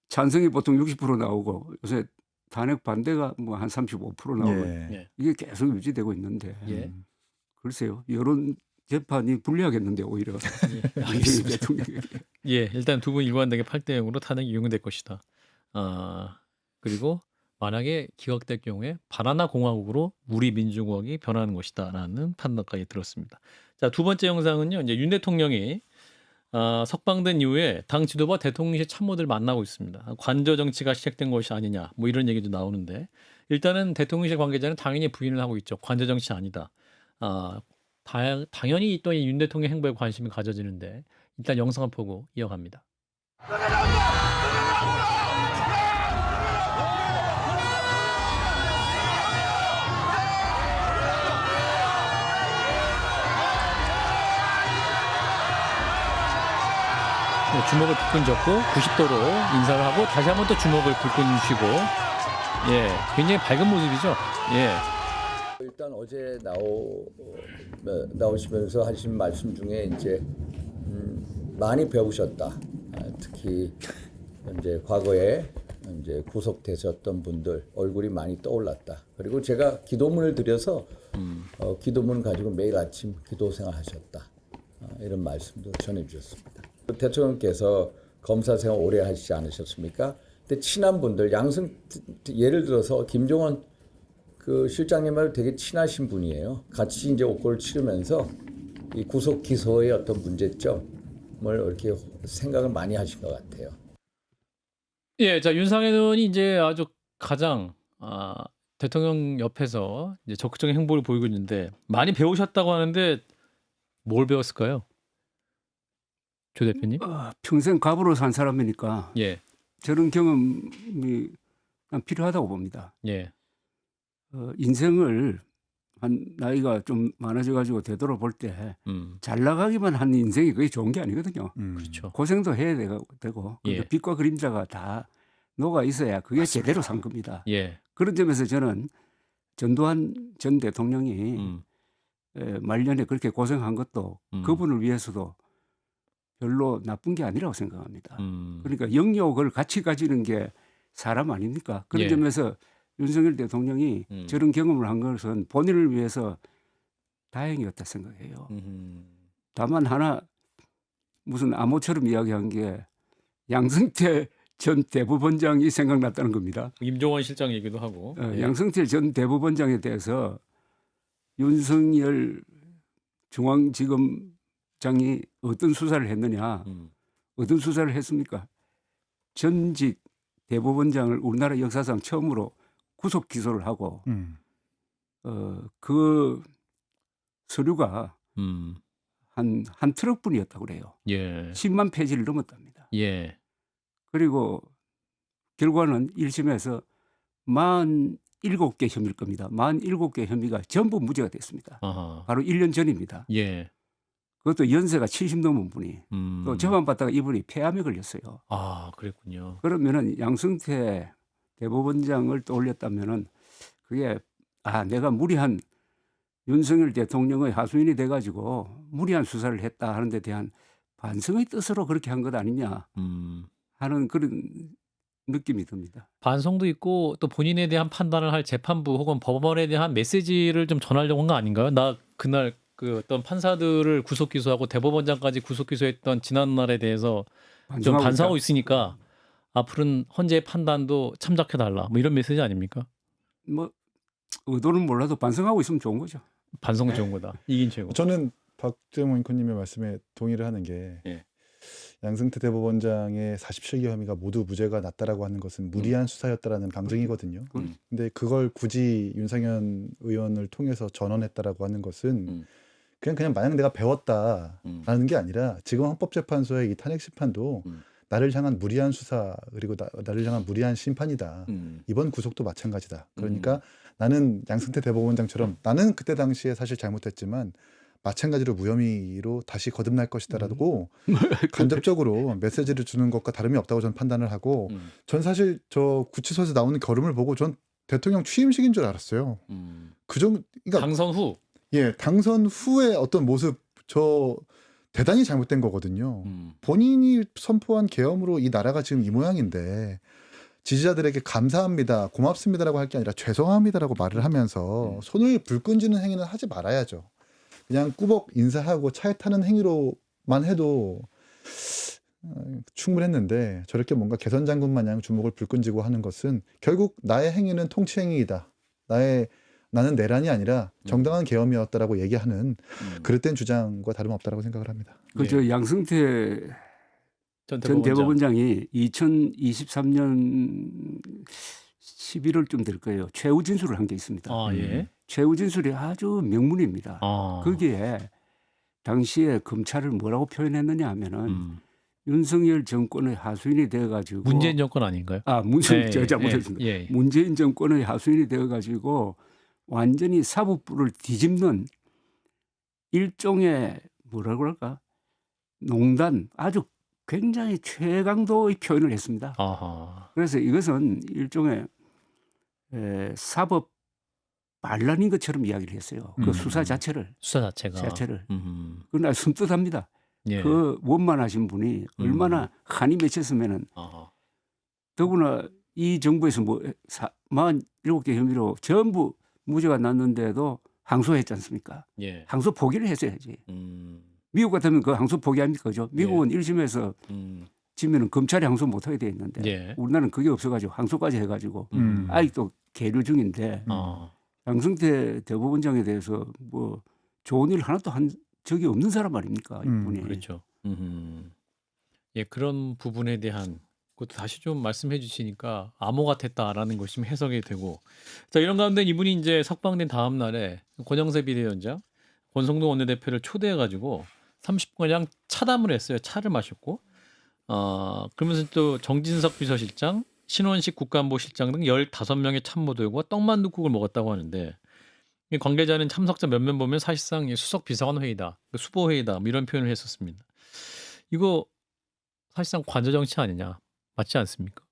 찬성이 보통 60% 나오고 요새 탄핵 반대가 뭐 한 35% 나오고 예. 이게 계속 유지되고 있는데 예. 글쎄요. 여론 재판이 불리하겠는데 오히려 예, 알겠습니다. 대통령에게. 예, 일단 두 분 일관되게 8대 0으로 탄핵이 유용될 것이다. 그리고 만약에 기각될 경우에 바나나 공화국으로 우리 민주공화국이 변하는 것이다라는 판단까지 들었습니다. 자, 두 번째 영상은요. 이제 윤 대통령이 석방된 이후에 당 지도부와 대통령실 참모들 만나고 있습니다. 관저 정치가 시작된 것이 아니냐, 뭐 이런 얘기도 나오는데 일단은 대통령실 관계자는 당연히 부인을 하고 있죠. 관저 정치 아니다. 당연히 또 이 윤 대통령 행보에 관심이 가져지는데 일단 영상을 보고 이어갑니다. 주먹을 불끈 젓고 90도로 인사를 하고 다시 한번 또 주먹을 불끈 쥐고 예, 굉장히 밝은 모습이죠. 예. 일단 어제 나오시면서 하신 말씀 중에 이제 많이 배우셨다. 특히 이제 과거에 이제 구속되셨던 분들 얼굴이 많이 떠올랐다. 그리고 제가 기도문을 드려서 기도문 가지고 매일 아침 기도 생활하셨다. 이런 말씀도 전해주셨습니다. 대통령께서 검사 생활 오래 하시지 않으셨습니까? 근데 친한 분들 예를 들어서 김종원 그 실장님하고 되게 친하신 분이에요. 같이 이제 옥고를 치르면서 이 구속 기소의 어떤 문제점을 이렇게 생각을 많이 하신 것 같아요. 예, 자 윤상현 의원이 이제 아주 가장 대통령 옆에서 이제 적극적인 행보를 보이고 있는데 많이 배우셨다고 하는데 뭘 배웠을까요, 조 대표님? 평생 갑으로 산 사람이니까 예, 저런 경험이 난 필요하다고 봅니다. 예, 인생을 한 나이가 좀 많아져가지고 되돌아볼 때 잘 나가기만 한 인생이 그게 좋은 게 아니거든요. 그렇죠. 고생도 해야 되고 예. 빛과 그림자가 다 녹아 있어야 그게 맞습니다. 제대로 산 겁니다. 예, 그런 점에서 저는 전두환 전 대통령이 말년에 그렇게 고생한 것도 그분을 위해서도 별로 나쁜 게 아니라고 생각합니다. 그러니까 영역을 같이 가지는 게 사람 아닙니까? 그런 예. 점에서 윤석열 대통령이 저런 경험을 한 것은 본인을 위해서 다행이었다 생각해요. 다만 하나 무슨 암호처럼 이야기한 게 양승태 전 대법원장이 생각났다는 겁니다. 임종원 실장 얘기도 하고. 예. 양승태 전 대법원장에 대해서 윤석열 중앙지검장이 어떤 수사를 했느냐, 어떤 수사를 했습니까? 전직 대법원장을 우리나라 역사상 처음으로 구속 기소를 하고 그 서류가 한 트럭분이었다고 그래요. 예. 10만 페이지를 넘었답니다. 예. 그리고 결과는 1심에서 47개 혐의일 겁니다. 47개 혐의가 전부 무죄가 됐습니다. 아하. 바로 1년 전입니다. 예. 그것도 연세가 70 넘은 분이 또 재판받다가 이분이 폐암에 걸렸어요. 아, 그랬군요. 그러면은 양승태 대법원장을 떠올렸다면은 그게 내가 무리한 윤석열 대통령의 하수인이 돼가지고 무리한 수사를 했다 하는 데 대한 반성의 뜻으로 그렇게 한 것 아니냐 하는 그런 느낌이 듭니다. 반성도 있고 또 본인에 대한 판단을 할 재판부 혹은 법원에 대한 메시지를 좀 전하려고 한 거 아닌가요? 나 그날 그 어떤 판사들을 구속 기소하고 대법원장까지 구속 기소했던 지난날에 대해서 좀 반성하고 있으니까 앞으로는 헌재의 판단도 참작해 달라. 뭐 이런 메시지 아닙니까? 뭐 의도는 몰라도 반성하고 있으면 좋은 거죠. 반성 좋은 거다. 이긴 최고. 저는 박재홍 앵커님의 말씀에 동의를 하는 게 예. 양승태 대법원장의 47개 혐의가 모두 무죄가 났다라고 하는 것은 무리한 수사였다라는 방증이거든요. 근데 그걸 굳이 윤상현 의원을 통해서 전언했다라고 하는 것은 그냥 마냥 내가 배웠다라는 게 아니라 지금 헌법재판소의 이 탄핵 심판도 나를 향한 무리한 수사 그리고 나를 향한 무리한 심판이다. 이번 구속도 마찬가지다. 그러니까 나는 양승태 대법원장처럼 나는 그때 당시에 사실 잘못했지만 마찬가지로 무혐의로 다시 거듭날 것이다라고 간접적으로 메시지를 주는 것과 다름이 없다고 저는 판단을 하고 전 사실 저 구치소에서 나오는 걸음을 보고 전 대통령 취임식인 줄 알았어요. 그 정도 그러니까 당선 후. 예, 당선 후의 어떤 모습 저 대단히 잘못된 거거든요. 본인이 선포한 계엄으로 이 나라가 지금 이 모양인데 지지자들에게 감사합니다, 고맙습니다라고 할 게 아니라 죄송합니다라고 말을 하면서 손을 불 끈지는 행위는 하지 말아야죠. 그냥 꾸벅 인사하고 차에 타는 행위로만 해도 충분했는데 저렇게 뭔가 개선 장군 마냥 주먹을 불 끈지고 하는 것은 결국 나의 행위는 통치 행위이다. 나는 내란이 아니라 정당한 계엄이었다라고 얘기하는 그릇된 주장과 다름없다라고 생각을 합니다. 그저 양승태 전 대법원장이 2023년 11월쯤 될 거예요. 최후 진술을 한 게 있습니다. 예. 최후 진술이 아주 명문입니다. 아. 거기에 당시에 검찰을 뭐라고 표현했느냐 하면은 윤석열 정권의 하수인이 되어가지고 문재인 정권 아닌가요? 잘못했습니다. 예. 문재인 정권의 하수인이 되어가지고 완전히 사법부를 뒤집는 일종의 뭐라고 그럴까 농단 아주 굉장히 최강도의 표현을 했습니다. 아하. 그래서 이것은 일종의 사법 반란인 것처럼 이야기를 했어요. 그 수사 자체를. 그러나 섬뜩합니다. 예. 그 원만하신 분이 얼마나 한이 맺혔으면은 더구나 이 정부에서 47개 혐의로 전부 무죄가 났는데도 항소했지 않습니까? 예. 항소 포기를 했어야지. 미국 같으면 그 항소 포기합니까? 그죠? 미국은 예. 1심에서 지면은 검찰이 항소 못하게 돼 있는데 예. 우리나라는 그게 없어가지고 항소까지 해가지고 아직도 계류 중인데 양승태 대법원장에 대해서 뭐 좋은 일 하나도 한 적이 없는 사람 아닙니까? 이분이. 그렇죠. 예, 그런 부분에 대한 그것도 다시 좀 말씀해 주시니까 암호 같았다라는 것이 해석이 되고 자 이런 가운데 이분이 이제 석방된 다음 날에 권영세 비대위원장 권성동 원내대표를 초대해 가지고 30분가량 차담을 했어요. 차를 마셨고 그러면서 또 정진석 비서실장 신원식 국가안보실장 등 15명의 참모들과 떡만둣국을 먹었다고 하는데 이 관계자는 참석자 몇몇 보면 사실상 수석 비서관 회의다, 수보 회의다 뭐 이런 표현을 했었습니다. 이거 사실상 관저 정치 아니냐, 맞지 않습니까?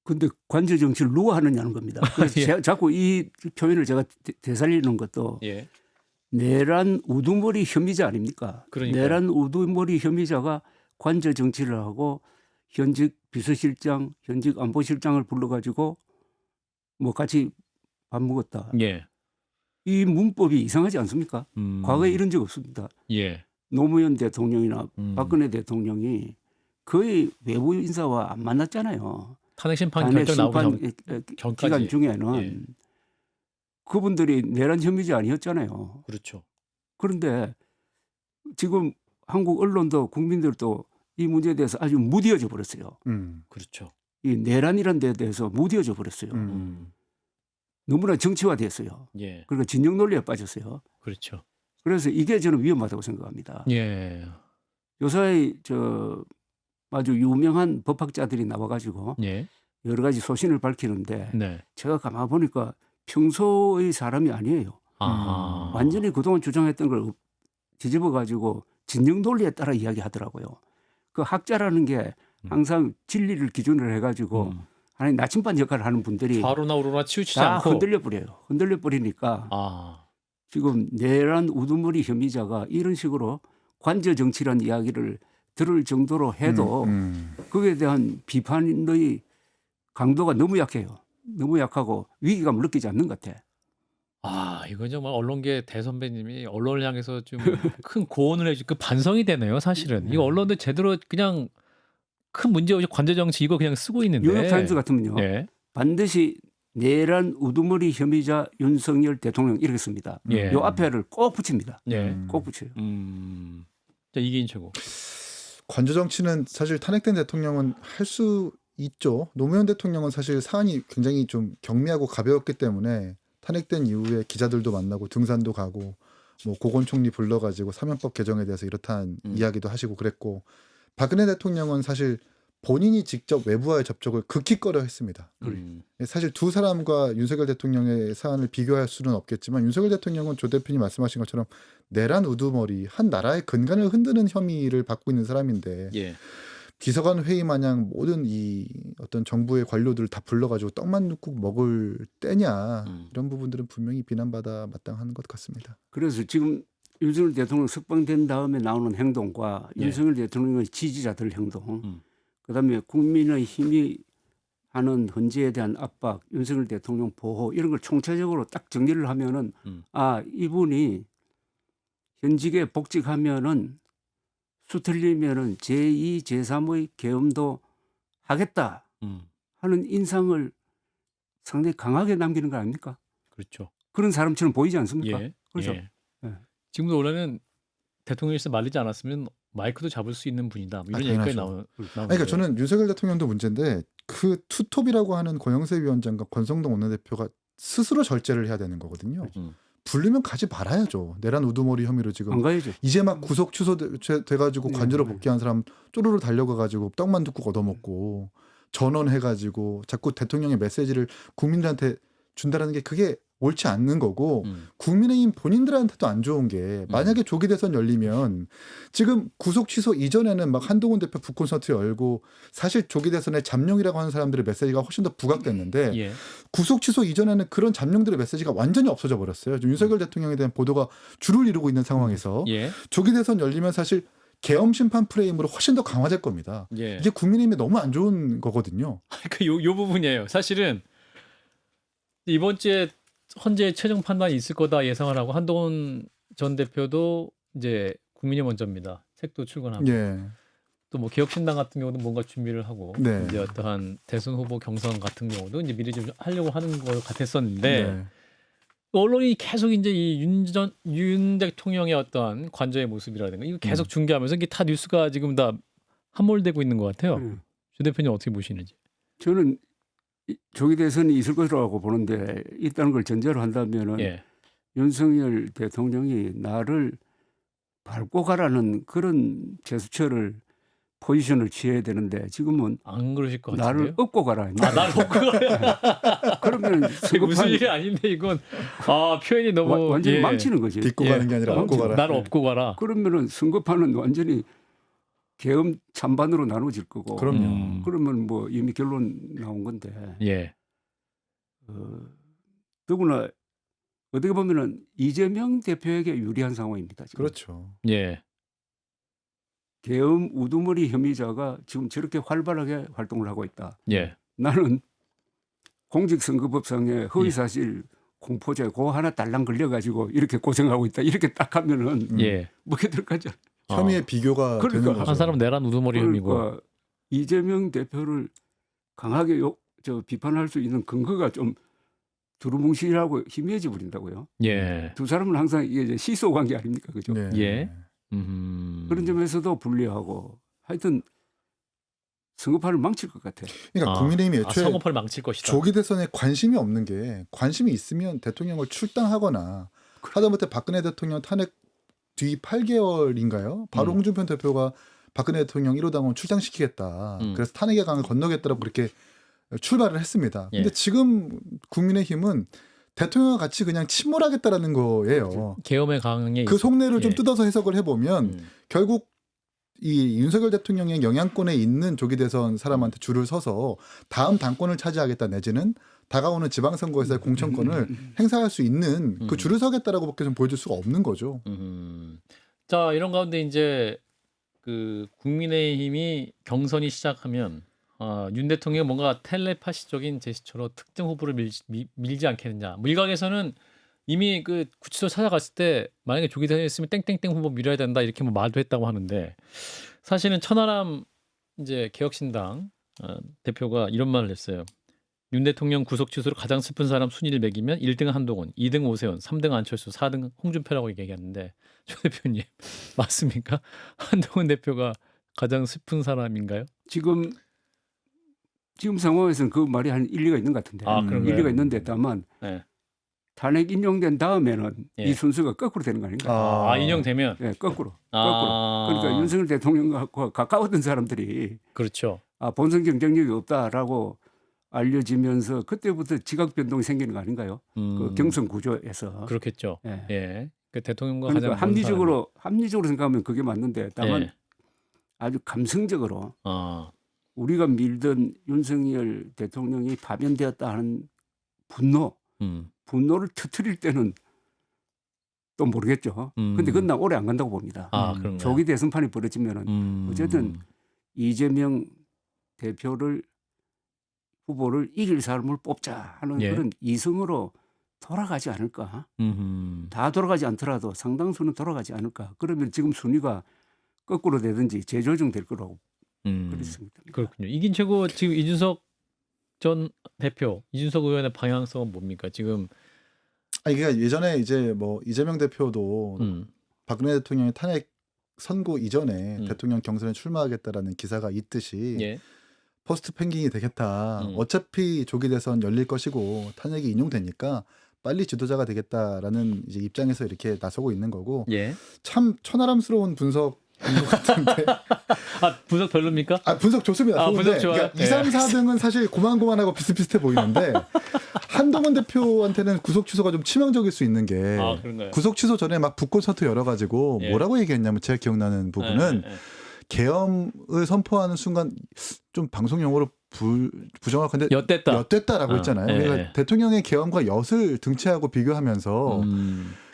근데 관저 정치를 누가 하느냐는 겁니다. 그래서 예. 자꾸 이 표현을 제가 되살리는 것도 예. 내란 우두머리 혐의자 아닙니까? 그러니까요. 내란 우두머리 혐의자가 관저 정치를 하고 현직 비서실장, 현직 안보실장을 불러가지고 뭐 같이 밥 먹었다. 예. 이 문법이 이상하지 않습니까? 과거에 이런 적 없습니다. 예. 노무현 대통령이나 음. 박근혜 대통령이 거의 외부 인사와 안 만났잖아요. 탄핵 심판 탄핵 결정 나오기 심판 전까지. 기간 중에는 예. 그분들이 내란 혐의자 아니었잖아요. 그렇죠. 그런데 지금 한국 언론도 국민들도 이 문제에 대해서 아주 무디어져 버렸어요. 그렇죠. 이 내란이라는 데에 대해서 무디어져 버렸어요. 너무나 정치화됐어요. 예. 그리고 진영 논리에 빠졌어요. 그렇죠. 그래서 이게 저는 위험하다고 생각합니다. 예. 요사이 아주 유명한 법학자들이 나와가지고 예. 여러 가지 소신을 밝히는데 네. 제가 가만 보니까 평소의 사람이 아니에요. 아. 완전히 그동안 주장했던 걸 뒤집어가지고 진영 논리에 따라 이야기하더라고요. 그 학자라는 게 항상 진리를 기준으로 해가지고 하나의 나침반 역할을 하는 분들이 좌로나 우로나 치우치지 다 않고. 흔들려 버려요. 흔들려 버리니까 아. 지금 내란 우두머리 혐의자가 이런 식으로 관저 정치라는 이야기를 들을 정도로 해도 그에 대한 비판의 강도가 너무 약해요. 너무 약하고 위기감을 느끼지 않는 것 같아. 아, 이건 정말 언론계 대선배님이 언론을 향해서 좀 큰 고언을 해주 그 반성이 되네요, 사실은. 이거 언론도 제대로 그냥 큰 문제 없이 관저 정치 이거 그냥 쓰고 있는데. 뉴욕타임스 같으면요. 예. 반드시 내란 우두머리 혐의자 윤석열 대통령 이렇게 씁니다. 예. 요 앞에를 꼭 붙입니다. 예. 꼭 붙여요. 자, 이기인 최고. 관저 정치는 사실 탄핵된 대통령은 할 수 있죠. 노무현 대통령은 사실 사안이 굉장히 좀 경미하고 가벼웠기 때문에 탄핵된 이후에 기자들도 만나고 등산도 가고 뭐 고건 총리 불러가지고 사면법 개정에 대해서 이렇다는 이야기도 하시고 그랬고, 박근혜 대통령은 사실 본인이 직접 외부와의 접촉을 극히 꺼려했습니다. 사실 두 사람과 윤석열 대통령의 사안을 비교할 수는 없겠지만 윤석열 대통령은 조 대표님 말씀하신 것처럼 내란 우두머리 한 나라의 근간을 흔드는 혐의를 받고 있는 사람인데 예. 비서관 회의 마냥 모든 이 어떤 정부의 관료들을 다 불러가지고 떡만 넣고 먹을 때냐, 이런 부분들은 분명히 비난받아 마땅한 것 같습니다. 그래서 지금 윤석열 대통령 석방된 다음에 나오는 행동과 예. 윤석열 대통령의 지지자들 행동, 그다음에 국민의 힘이 하는 헌재에 대한 압박, 윤석열 대통령 보호 이런 걸 총체적으로 딱 정리를 하면은 아, 이분이 현직에 복직하면은 수틀리면은 제2, 제3의 계엄도 하겠다 하는 인상을 상당히 강하게 남기는 거 아닙니까? 그렇죠. 그런 사람처럼 보이지 않습니까? 예. 그렇죠. 예. 예. 지금도 원래는 대통령실에서 말리지 않았으면 마이크도 잡을 수 있는 분이다. 이런 얘기까지 당연하죠. 나오는 그러니까 저는 윤석열 대통령도 문제인데 그 투톱이라고 하는 권영세 위원장과 권성동 원내대표가 스스로 절제를 해야 되는 거거든요. 부르면 가지 말아야죠. 내란 우두머리 혐의로 지금 안 가야죠. 이제 막 구속 취소돼가지고 관저로 복귀한 사람 쪼르르 달려가가지고 떡만 듣고 얻어먹고 전원해가지고 자꾸 대통령의 메시지를 국민들한테 준다라는 게 그게 옳지 않는 거고, 국민의힘 본인들한테도 안 좋은 게 만약에 조기 대선 열리면 지금 구속 취소 이전에는 막 한동훈 대표 북콘서트 열고 사실 조기 대선에 잠룡이라고 하는 사람들의 메시지가 훨씬 더 부각됐는데 예. 구속 취소 이전에는 그런 잠룡들의 메시지가 완전히 없어져 버렸어요. 지금 윤석열 대통령에 대한 보도가 줄을 이루고 있는 상황에서 예. 조기 대선 열리면 사실 계엄 심판 프레임으로 훨씬 더 강화될 겁니다. 예. 이게 국민의힘에 너무 안 좋은 거거든요. 요 부분이에요. 사실은 이번 주에 헌재 최종 판단이 있을 거다 예상을 하고 한동훈 전 대표도 이제 국민이 먼저입니다. 책도 출간하고 예. 또 뭐 개혁신당 같은 경우도 뭔가 준비를 하고 네. 이제 어떠한 대선 후보 경선 같은 경우도 이제 미리 좀 하려고 하는 것 같았었는데 네. 언론이 계속 이제 이 윤 대통령의 어떠한 관저의 모습이라든가 이거 계속 중계하면서 이게 다 뉴스가 지금 다 함몰되고 있는 것 같아요. 조 대표님 어떻게 보시는지? 저는 조기 대선이 있을 것이라고 보는데 있다는 걸 전제로 한다면은 예. 윤석열 대통령이 나를 밟고 가라는 그런 제스처를 포지션을 취해야 되는데 지금은 안 그러실 것 나를 같은데요? 업고 가라. 아, 나를 업고 가라. 그러면 무슨 일이 아닌데 이건 표현이 너무 완전히 예. 망치는 거지. 딛고 예. 가는 게 아니라 업고 가라. 나를 업고 가라. 그러면은 선거판은 완전히 계엄 찬반으로 나눠질 거고. 그럼요. 그러면 뭐 이미 결론 나온 건데. 예. 더구나 어떻게 보면은 이재명 대표에게 유리한 상황입니다. 지금. 그렇죠. 예. 계엄 우두머리 혐의자가 지금 저렇게 활발하게 활동을 하고 있다. 예. 나는 공직선거법상의 예. 허위사실 공포죄 그거 하나 달랑 걸려가지고 이렇게 고생하고 있다. 이렇게 딱 하면은 예. 먹혀들까지. 혐의의 비교가 그러니까 되는 거죠. 한 사람은 내란 우두머리 혐의고. 그러니까 이재명 대표를 강하게 비판할 수 있는 근거가 좀 두루뭉실하고 희미해져 버린다고요. 예. 두 사람은 항상 이게 이제 시소 관계 아닙니까, 그죠? 네. 예. 그런 점에서도 불리하고 하여튼 선거판을 망칠 것 같아요. 그러니까 국민의힘이 애초에 선거판을 망칠 것이다. 조기 대선에 관심이 없는 게 관심이 있으면 대통령을 출당하거나 하다못해 박근혜 대통령 탄핵 뒤 8개월인가요? 바로 홍준표 대표가 박근혜 대통령 1호 당원 출당시키겠다. 그래서 탄핵의 강을 건너겠다라고 그렇게 출발을 했습니다. 근데 예. 지금 국민의힘은 대통령과 같이 그냥 침몰하겠다라는 거예요. 계엄의 강에 그 속내를 좀 예. 뜯어서 해석을 해보면 결국 이 윤석열 대통령의 영향권에 있는 조기 대선 사람한테 줄을 서서 다음 당권을 차지하겠다 내지는 다가오는 지방선거에서의 공천권을 행사할 수 있는 그 줄을 서겠다라고밖에 좀 보여줄 수가 없는 거죠. 자, 이런 가운데 이제 그 국민의힘이 경선이 시작하면 윤 대통령이 뭔가 텔레파시적인 제스처로 특정 후보를 밀지 않겠느냐. 일각에서는 이미 그 구치소 찾아갔을 때 만약에 조기 대선이 있으면 땡땡땡 후보 밀어야 된다 이렇게 뭐 말도 했다고 하는데 사실은 천하람 이제 개혁신당 대표가 이런 말을 했어요. 윤 대통령 구속 취소로 가장 슬픈 사람 순위를 매기면 1등은 한동훈, 2등 오세훈, 3등 안철수, 4등 홍준표라고 얘기했는데 조 대표님 맞습니까? 한동훈 대표가 가장 슬픈 사람인가요? 지금 상황에서는 그 말이 한 일리가 있는 것 같은데. 그런가요? 일리가 있는데 다만 네. 탄핵 인용된 다음에는 예. 이 순서가 거꾸로 되는 거 아닌가? 인용되면 네, 거꾸로. 그러니까 윤석열 대통령과 가까웠던 사람들이 그렇죠. 본선 경쟁력이 없다라고 알려지면서 그때부터 지각 변동이 생기는 거 아닌가요? 그 경선 구조에서. 그렇겠죠. 예. 예. 그 대통령과 그러니까 가장 먼 합리적으로 생각하면 그게 맞는데 다만 예. 아주 감성적으로 사람이. 우리가 밀던 윤석열 대통령이 파면되었다 하는 분노를 터뜨릴 때는 또 모르겠죠. 근데 그건 나 오래 안 간다고 봅니다. 그런가요? 조기 대선판이 벌어지면은 어쨌든 이재명 후보를 이길 사람을 뽑자 하는 예. 그런 이성으로 돌아가지 않을까. 다 돌아가지 않더라도 상당수는 돌아가지 않을까. 그러면 지금 순위가 거꾸로 되든지 재조정될 거라고 그렇습니다. 그렇군요. 이긴 최고 지금 이준석 전 대표, 이준석 의원의 방향성은 뭡니까? 지금 그러니까 예전에 이제 뭐 이재명 대표도 박근혜 대통령이 탄핵 선고 이전에 대통령 경선에 출마하겠다라는 기사가 있듯이 예. 포스트 펭귄이 되겠다. 어차피 조기 대선 열릴 것이고 탄핵이 인용되니까 빨리 지도자가 되겠다라는 이제 입장에서 이렇게 나서고 있는 거고 예. 참 천하람스러운 분석인 것 같은데. 분석 별로입니까? 분석 좋습니다. 분석 좋아요. 그러니까 2, 3, 4등은 사실 고만고만하고 비슷비슷해 보이는데 한동훈 대표한테는 구속 취소가 좀 치명적일 수 있는 게 그런가요? 구속 취소 전에 막 북권 사투 열어가지고 예. 뭐라고 얘기했냐면 제가 기억나는 부분은 계엄을 선포하는 순간 좀 방송 용어로 부정확한데 엿됐다라고 했잖아요. 그러니까 대통령의 계엄과 엿을 등치하고 비교하면서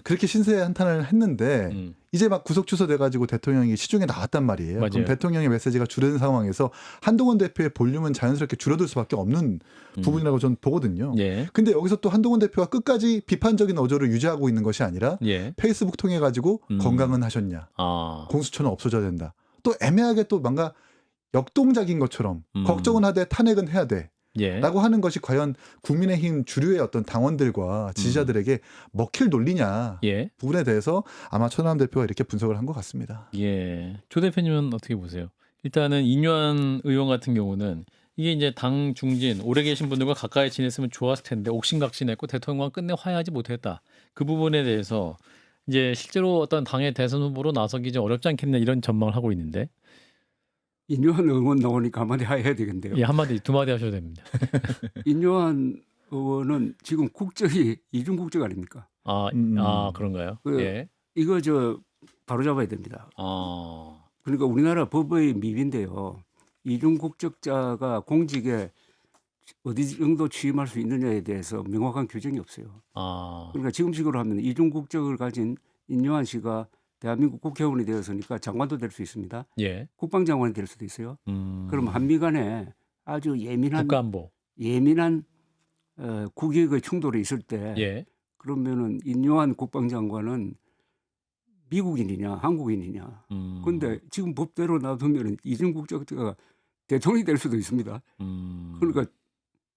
그렇게 신세의 한탄을 했는데 이제 막 구속 취소돼가지고 대통령이 시중에 나왔단 말이에요. 맞아요. 그럼 대통령의 메시지가 줄어든 상황에서 한동훈 대표의 볼륨은 자연스럽게 줄어들 수밖에 없는 부분이라고 저는 보거든요. 예. 근데 여기서 또 한동훈 대표가 끝까지 비판적인 어조를 유지하고 있는 것이 아니라 예. 페이스북 통해 가지고 건강은 하셨냐, 공수처는 없어져야 된다. 또 애매하게 또 뭔가 역동작인 것처럼 걱정은 하되 탄핵은 해야 돼. 예. 라고 하는 것이 과연 국민의힘 주류의 어떤 당원들과 지지자들에게 먹힐 논리냐 예. 부분에 대해서 아마 천하람 대표가 이렇게 분석을 한 것 같습니다. 예. 조 대표님은 어떻게 보세요? 일단은 인유한 의원 같은 경우는 이게 이제 당 중진 오래 계신 분들과 가까이 지냈으면 좋았을 텐데 옥신각신했고 대통령과 끝내 화해하지 못했다. 그 부분에 대해서 이제 실제로 어떤 당의 대선 후보로 나서기 좀 어렵지 않겠냐 이런 전망을 하고 있는데. 인요한 의원 나오니까 한마디 해야 되겠는데요. 예, 한마디 두 마디 하셔도 됩니다. 인요한 의원은 지금 국적이 이중 국적 아닙니까? 그런가요? 예. 이거 바로 잡아야 됩니다. 그러니까 우리나라 법의 미비인데요. 이중 국적자가 공직에 어디 정도 취임할 수 있느냐에 대해서 명확한 규정이 없어요. 아. 그러니까 지금식으로 하면 이중 국적을 가진 인요한 씨가 대한민국 국회의원이 되었으니까 장관도 될 수 있습니다. 예. 국방장관이 될 수도 있어요. 그럼 한미 간에 아주 국가안보. 예민한 국익의 충돌이 있을 때 예. 그러면은 인요한 국방장관은 미국인이냐 한국인이냐. 근데 지금 법대로 놔두면은 이중 국적자가 대통령이 될 수도 있습니다. 그러니까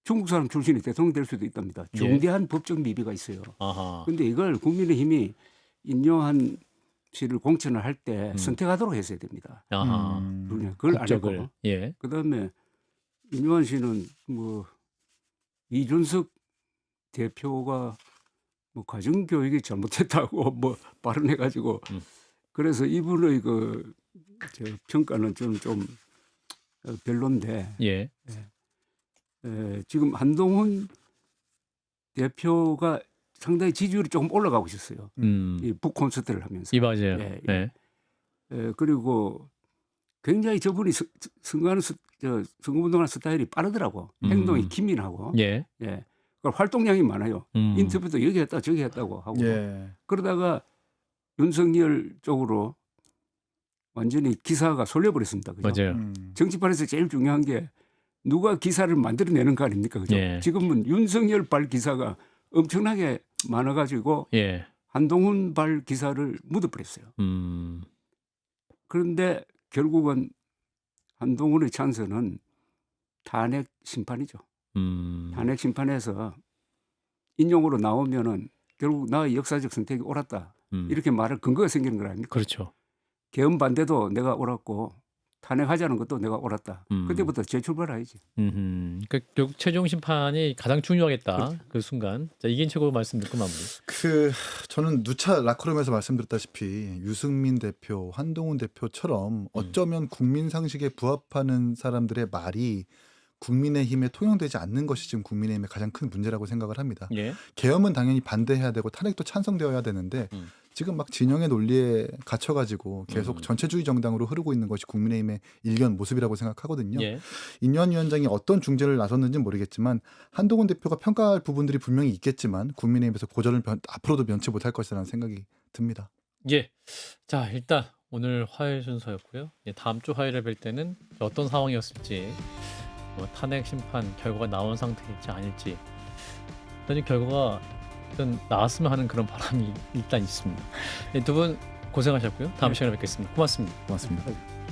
중국 사람 출신이 대통령 될 수도 있답니다. 예. 중대한 법적 미비가 있어요. 아하. 근데 이걸 국민의힘이 인요한 씨를 공천을 할 때 선택하도록 했어야 됩니다. 아하. 그걸 안 국적을. 했고 예. 그다음에 인요한 씨는 뭐 이준석 대표가 뭐 가정교육이 잘못했다고 뭐 발언해가지고 그래서 이분의 저 평가는 좀 별론데 예. 지금 한동훈 대표가 상당히 지지율이 조금 올라가고 있었어요. 이 북콘서트를 하면서. 이 맞아요. 예, 예. 그리고 굉장히 저분이 선거운동하는 스타일이 빠르더라고. 행동이 기민하고. 예. 예. 그러니까 활동량이 많아요. 인터뷰도 여기 했다 저기 했다고 하고. 예. 그러다가 윤석열 쪽으로 완전히 기사가 쏠려버렸습니다. 그죠? 맞아요. 정치판에서 제일 중요한 게 누가 기사를 만들어내는 거 아닙니까? 그죠? 예. 지금은 윤석열 발 기사가 엄청나게 많아가지고 예. 한동훈 발 기사를 묻어버렸어요. 그런데 결국은 한동훈의 찬스는 탄핵 심판이죠. 탄핵 심판에서 인용으로 나오면은 결국 나의 역사적 선택이 옳았다. 이렇게 말할 근거가 생기는 거 아닙니까? 그렇죠. 계엄 반대도 내가 옳았고 탄핵하자는 것도 내가 옳았다. 그때부터 재출발해야지. 그러니까 결국 최종 심판이 가장 중요하겠다. 그 순간. 자, 이긴 최고 말씀 듣고 마무리. 저는 누차 라커룸에서 말씀드렸다시피 유승민 대표, 한동훈 대표처럼 어쩌면 국민 상식에 부합하는 사람들의 말이 국민의힘에 통용되지 않는 것이 지금 국민의힘의 가장 큰 문제라고 생각을 합니다. 예. 계엄은 당연히 반대해야 되고 탄핵도 찬성되어야 되는데 지금 막 진영의 논리에 갇혀가지고 계속 전체주의 정당으로 흐르고 있는 것이 국민의힘의 일견 모습이라고 생각하거든요. 예. 인요한 위원장이 어떤 중재를 나섰는지는 모르겠지만 한동훈 대표가 평가할 부분들이 분명히 있겠지만 국민의힘에서 고전을 앞으로도 면치 못할 것이라는 생각이 듭니다. 예. 자, 일단 오늘 화요일 순서였고요. 예, 다음 주 화요일에 뵐 때는 어떤 상황이었을지, 뭐 탄핵 심판 결과가 나온 상태일지 아닐지, 일단 이 결과가 일단 나왔으면 하는 그런 바람이 일단 있습니다. 두 분 고생하셨고요. 다음 시간에 뵙겠습니다. 고맙습니다. 고맙습니다.